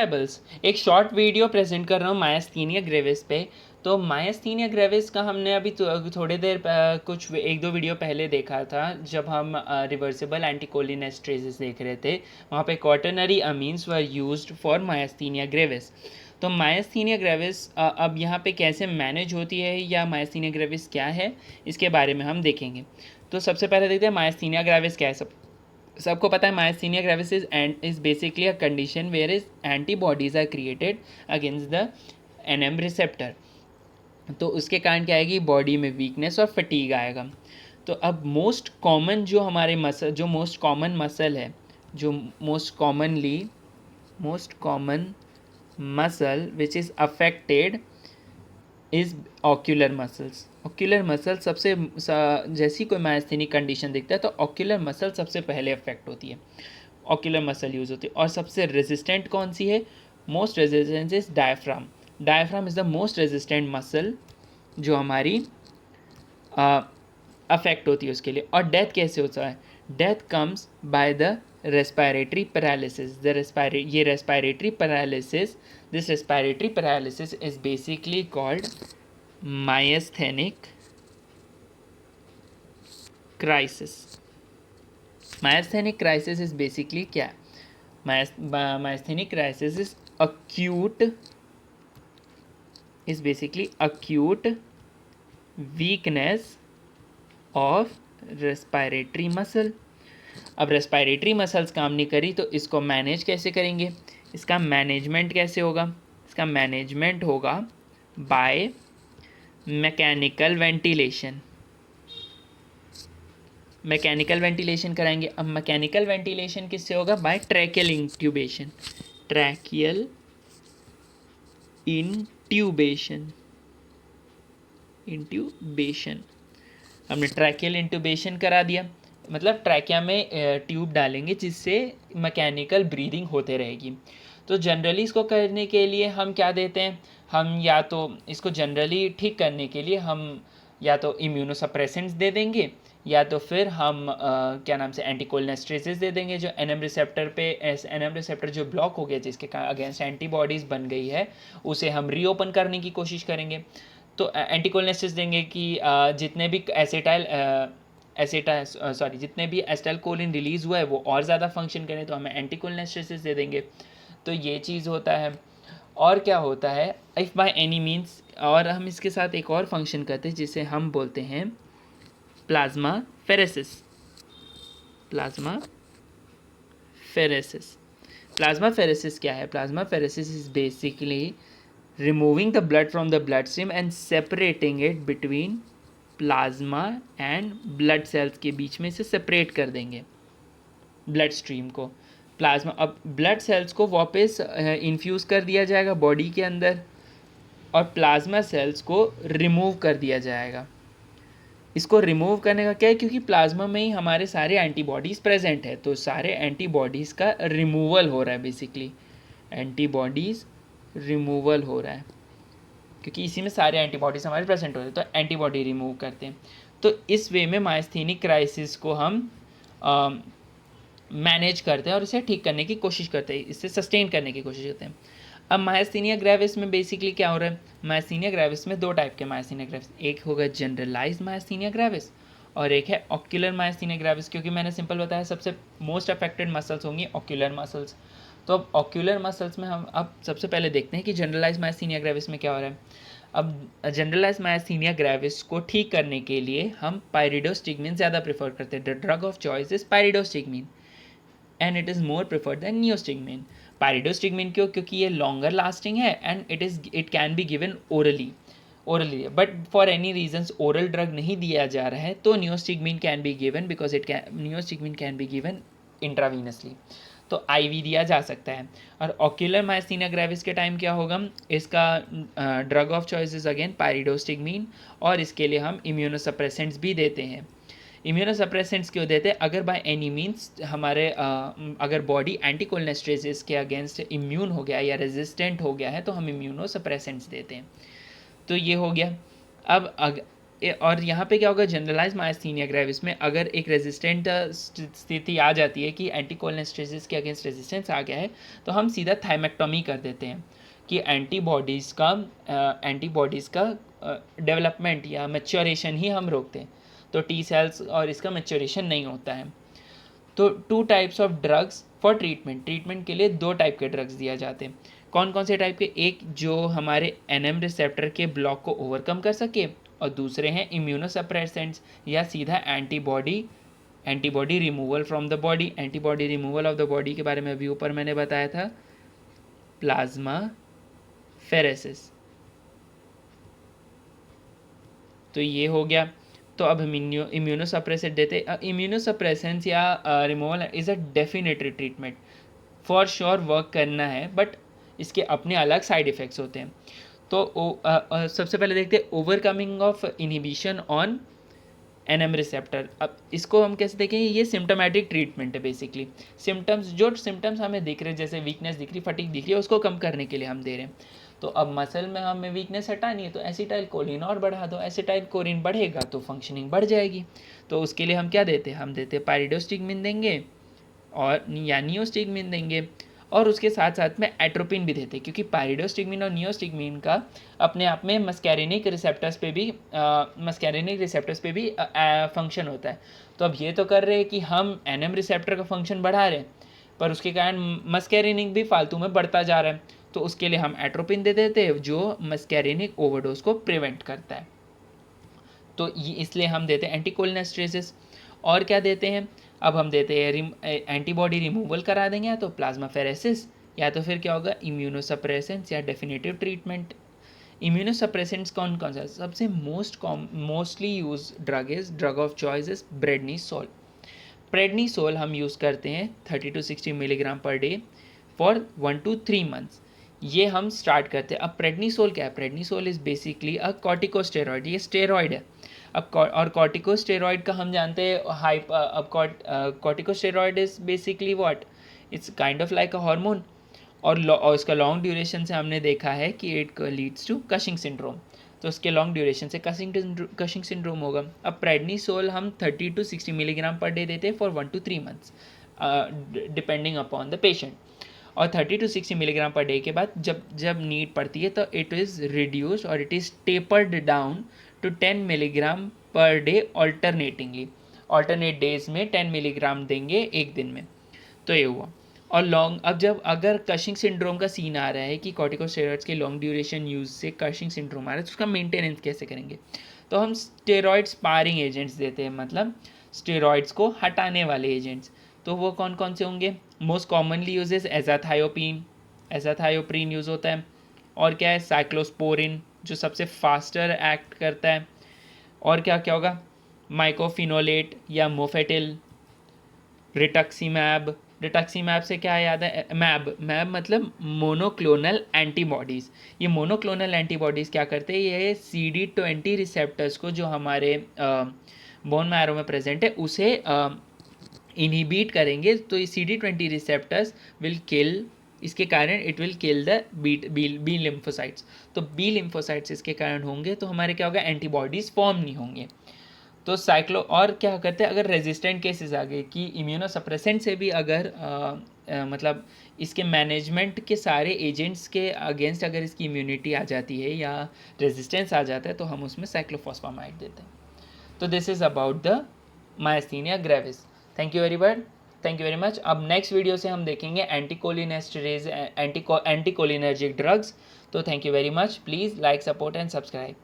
Tribals. एक short video present कर रहा हूँ मायस्थीनिया ग्रेविस पे। तो मायस्थीनिया ग्रेविस का हमने अभी थोड़ी देर कुछ एक दो वीडियो पहले देखा था, जब हम रिवर्सिबल एंटीकोलिनेस्ट्रेसेस देख रहे थे। वहाँ पे quaternary amines were used for myasthenia gravis. तो मायस्थीनिया ग्रेविस अब यहाँ पे कैसे मैनेज होती है या मायस्थीनिया ग्रेविस क्या है, इसके बारे में हम देखेंगे। तो सबसे पहले देखते हैं मायस्थीनिया ग्रेविस क्या है। सबको पता है myasthenia gravis is basically a condition where is antibodies are created against the NM receptor. तो उसके कारण क्या आएगी, बॉडी में वीकनेस और फटीग आएगा। तो अब मोस्ट कॉमन जो हमारे मसल, जो मोस्ट कॉमन मसल है, जो most common muscle which is affected is ocular muscles. Ocular muscle सबसे जैसी कोई मायस्थेनिक कंडीशन दिखता है तो ऑक्यूलर मसल सबसे पहले अफेक्ट होती है, ऑक्यूलर मसल यूज़ होती है। और सबसे रेजिस्टेंट कौन सी है, most resistant is diaphragm. Diaphragm is the most resistant muscle जो हमारी अफेक्ट होती है उसके लिए। और डेथ कैसे होता है, death comes by the respiratory paralysis. ये respiratory paralysis, this respiratory paralysis is basically called myasthenic crisis. Myasthenic crisis is basically क्या है, myasthenic crisis is basically acute weakness of respiratory muscle। अब रेस्पायरेटरी मसल्स काम नहीं करी तो इसको manage कैसे करेंगे, इसका मैनेजमेंट कैसे होगा, इसका मैनेजमेंट होगा by mechanical ventilation. Mechanical ventilation कराएंगे। अब मैकेनिकल वेंटिलेशन किससे होगा, by tracheal intubation. Tracheal intubation हमने ट्रैकियल इंट्यूबेशन करा दिया, मतलब ट्रैकिया में ट्यूब डालेंगे जिससे मैकेनिकल ब्रीदिंग होते रहेगी। तो जनरली इसको करने के लिए हम क्या देते हैं, हम या तो इसको जनरली ठीक करने के लिए हम या तो इम्यूनोसप्रेसेंट्स दे देंगे या तो फिर हम क्या नाम से एंटीकोलिनेस्ट्रेसेस दे देंगे, जो एनएम रिसेप्टर जो ब्लॉक हो गया जिसके अगेंस्ट एंटीबॉडीज़ बन गई है उसे हम रीओपन करने की कोशिश करेंगे। तो एंटीकोलिनेस्ट्रेस देंगे कि जितने भी जितने भी एसिटाइलकोलिन रिलीज़ हुआ है वो और ज़्यादा फंक्शन करें तो हमें एंटीकोलिनेस्ट्रेसेस दे देंगे। तो ये चीज़ होता है। और क्या होता है, इफ़ बाय एनी मीन्स, और हम इसके साथ एक और फंक्शन करते हैं जिसे हम बोलते हैं प्लाज्मा फेरेसिस। प्लाज्मा फेरेसिस क्या है, plasma pheresis is basically removing the blood from the blood stream and separating it between plasma and blood cells के बीच में से सेपरेट कर देंगे ब्लड स्ट्रीम को। प्लाज्मा, अब ब्लड सेल्स को वापस इन्फ्यूज़ कर दिया जाएगा बॉडी के अंदर और प्लाज्मा सेल्स को रिमूव कर दिया जाएगा। इसको रिमूव करने का क्या है, क्योंकि प्लाज्मा में ही हमारे सारे एंटीबॉडीज़ प्रेजेंट है तो सारे एंटीबॉडीज़ का रिमूवल हो रहा है। बेसिकली एंटीबॉडीज़ रिमूवल हो रहा है क्योंकि इसी में सारे एंटीबॉडीज़ हमारे प्रेजेंट हो रहे हैं, तो एंटीबॉडी रिमूव करते हैं। तो इस वे में मायस्थेनिक क्राइसिस को हम मैनेज करते हैं और इसे ठीक करने की कोशिश करते हैं, इससे सस्टेन करने की कोशिश करते हैं। अब मायस्थीनिया ग्रेविस में बेसिकली क्या हो रहा है, मायस्थीनिया ग्रेविस में दो टाइप के मायस्थीनिया ग्रेविस, एक होगा जनरलाइज मायस्थीनिया ग्रेविस और एक है ऑक्यूलर मायस्थीनिया ग्रेविस। क्योंकि मैंने सिंपल बताया सबसे मोस्ट अफेक्टेड मसल्स होंगी ऑक्यूलर मसल्स। तो अब ऑक्यूलर मसल्स में हम अब सबसे पहले देखते हैं कि जनरलाइज मायस्थीनिया ग्रेविस में क्या हो रहा है। अब जनरलाइज मायस्थीनिया ग्रेविस को ठीक करने के लिए हम पायरिडोस्टिगमिन ज़्यादा प्रेफर करते हैं। The drug of choice is pyridostigmine and it is more preferred than neostigmine. Pyridostigmine क्यों, क्योंकि ये लॉन्गर लास्टिंग है and it can be given orally but for any reasons oral drug नहीं दिया जा रहा है तो neostigmine can be given because neostigmine can be given intravenously, तो आईवी दिया जा सकता है। और ऑक्यूलर मायस्थीनिया ग्रेविस के टाइम क्या होगा, इसका drug of choice is again पायरिडोस्टिगमिन और इसके लिए हम इम्यूनोसप्रेसेंट्स भी देते हैं। इम्यूनोसप्रेसेंट्स क्यों देते हैं, अगर बाय एनी मीन्स हमारे अगर बॉडी एंटीकोलिनेस्ट्रेसेस के अगेंस्ट इम्यून हो गया या रेजिस्टेंट हो गया है तो हम इम्यूनोसप्रेसेंट्स देते हैं। तो ये हो गया। अब और यहाँ पे क्या होगा, जनरलाइज मायस्थीनिया ग्रेविस में अगर एक रेजिस्टेंट स्थिति आ जाती है कि एंटीकोलिनेस्टेसिस के अगेंस्ट रेजिस्टेंस आ गया है, तो हम सीधा थाइमेक्टोमी कर देते हैं कि एंटीबॉडीज़ का डेवलपमेंट या मैच्योरेशन ही हम रोकते हैं, तो टी सेल्स और इसका मैच्योरेशन नहीं होता है। तो 2 types of drugs for treatment के लिए 2 टाइप के ड्रग्स दिया जाते हैं। कौन कौन से टाइप के? एक जो हमारे एनएम रिसेप्टर के ब्लॉक को ओवरकम कर सके, और दूसरे हैं इम्यूनोसप्रेसेंट्स या सीधा antibody removal from the body. Antibody removal of the body के बारे में अभी ऊपर मैंने बताया था, प्लाज्मा फेरेसिस। तो ये हो गया। तो अब हम इम्यूनोसप्रेसेंट देते। इम्यूनोसप्रेसेंट्स या removal is a definitive treatment, for sure work करना है, बट इसके अपने अलग साइड इफ़ेक्ट्स होते हैं। तो सबसे पहले देखते हैं overcoming of inhibition on NM receptor. अब इसको हम कैसे देखेंगे? ये सिम्टोमेटिक ट्रीटमेंट है बेसिकली। जो सिम्टम्स हमें दिख रहे हैं, जैसे वीकनेस दिख रही, फटीग दिख रही है, उसको कम करने के लिए हम दे रहे हैं। तो अब मसल में हमें वीकनेस हटानी है, तो एसिटाइल कोलिन और बढ़ा दो। एसिटाइल कोलिन बढ़ेगा तो फंक्शनिंग बढ़ जाएगी। तो उसके लिए हम क्या देते हैं? हम देते हैं पाइरिडोस्टिगमिन देंगे और या नियोस्टिगमिन देंगे, और उसके साथ साथ में एट्रोपिन भी देते हैं, क्योंकि पाइरिडोस्टिगमिन और नियोस्टिगमिन का अपने आप में मस्कैरिनिक रिसेप्टर्स पे भी फंक्शन होता है। तो अब ये तो कर रहे हैं कि हम एनएम रिसेप्टर का फंक्शन बढ़ा रहे हैं, पर उसके कारण मस्कैरिनिक भी फालतू में बढ़ता जा रहा है। तो उसके लिए हम एट्रोपिन दे देते हैं, जो मस्कैरिनिक ओवरडोज को प्रिवेंट करता है। तो ये इसलिए हम देते हैं एंटीकोलिनेस्टेसिस। और क्या देते हैं? अब हम देते हैं एंटीबॉडी रिमूवल करा देंगे, या तो प्लाज्मा फेरेसिस, या तो फिर क्या होगा, इम्यूनोसप्रेसेंट्स या डेफिनेटिव ट्रीटमेंट। इम्यूनोसप्रेसेंट्स कौन कौन सा? सबसे mostly use drug of choice is prednisolone. Prednisolone हम यूज़ करते हैं 30 to 60 milligram per day for 1 to 3 months. ये हम स्टार्ट करते हैं। अब प्रेडनिसोल क्या है? Prednisolone is basically a corticosteroid, ये स्टेरॉइड है। अब और कॉर्टिकोस्टेरॉइड का हम जानते हैं अब corticosteroid is basically what, it's kind of like a hormone, और इसका लॉन्ग ड्यूरेशन से हमने देखा है कि it leads to Cushing syndrome. तो उसके लॉन्ग ड्यूरेशन से कशिंग सिंड्रोम होगा। अब प्रेडनिसोल हम 30 to 60 मिलीग्राम पर डे देते हैं for 1 to 3 months, depending upon the patient. और 30 to 60 मिलीग्राम पर डे के बाद जब नीड पड़ती है, तो इट इज़ रिड्यूस्ड और it is tapered down to 10 milligram per day alternatingly. Alternate days में 10 मिलीग्राम देंगे एक दिन में। तो ये हुआ। और अब अगर कशिंग सिंड्रोम का सीन आ रहा है कि कॉर्टिकोस्टेरॉइड्स के लॉन्ग ड्यूरेशन यूज़ से कशिंग सिंड्रोम आ रहा है, तो उसका मेंटेनेंस कैसे करेंगे? तो हम स्टेरॉइड स्पारिंग एजेंट्स देते हैं, मतलब स्टेरॉइड्स को हटाने वाले एजेंट्स। तो वो कौन कौन से होंगे? Most commonly use is azathioprine use होता है। और क्या है? साइक्लोस्पोरिन, जो सबसे फास्टर एक्ट करता है। और क्या क्या होगा? माइकोफिनोलेट या मोफेटिल, रिटक्सीमैब से क्या याद है? मैब मतलब मोनोक्लोनल एंटीबॉडीज़। ये मोनोक्लोनल एंटीबॉडीज़ क्या करते हैं? ये CD20 रिसेप्टर्स को, जो हमारे बोन मैरो में प्रेजेंट है, उसे इनहिबिट करेंगे। तो ये CD20 रिसेप्टर्स विल किल, इसके कारण it will kill the B lymphocytes. तो बी लिम्फोसाइट्स इसके कारण होंगे, तो हमारे क्या होगा? एंटीबॉडीज़ फॉर्म नहीं होंगे। तो और क्या करते हैं? अगर रेजिस्टेंट केसेस आ गए कि इम्यूनोसप्रेसेंट से भी अगर मतलब इसके मैनेजमेंट के सारे एजेंट्स के अगेंस्ट अगर इसकी इम्यूनिटी आ जाती है या रेजिस्टेंस आ जाता है, तो हम उसमें साइक्लोफॉस्फामाइड देते हैं। तो this is about the myasthenia gravis. Thank you very much. अब नेक्स्ट वीडियो से हम देखेंगे एंटीकोलिनेस्टरेज एंटीकोलिनर्जिक ड्रग्स। तो thank you very much. Please like, support and subscribe.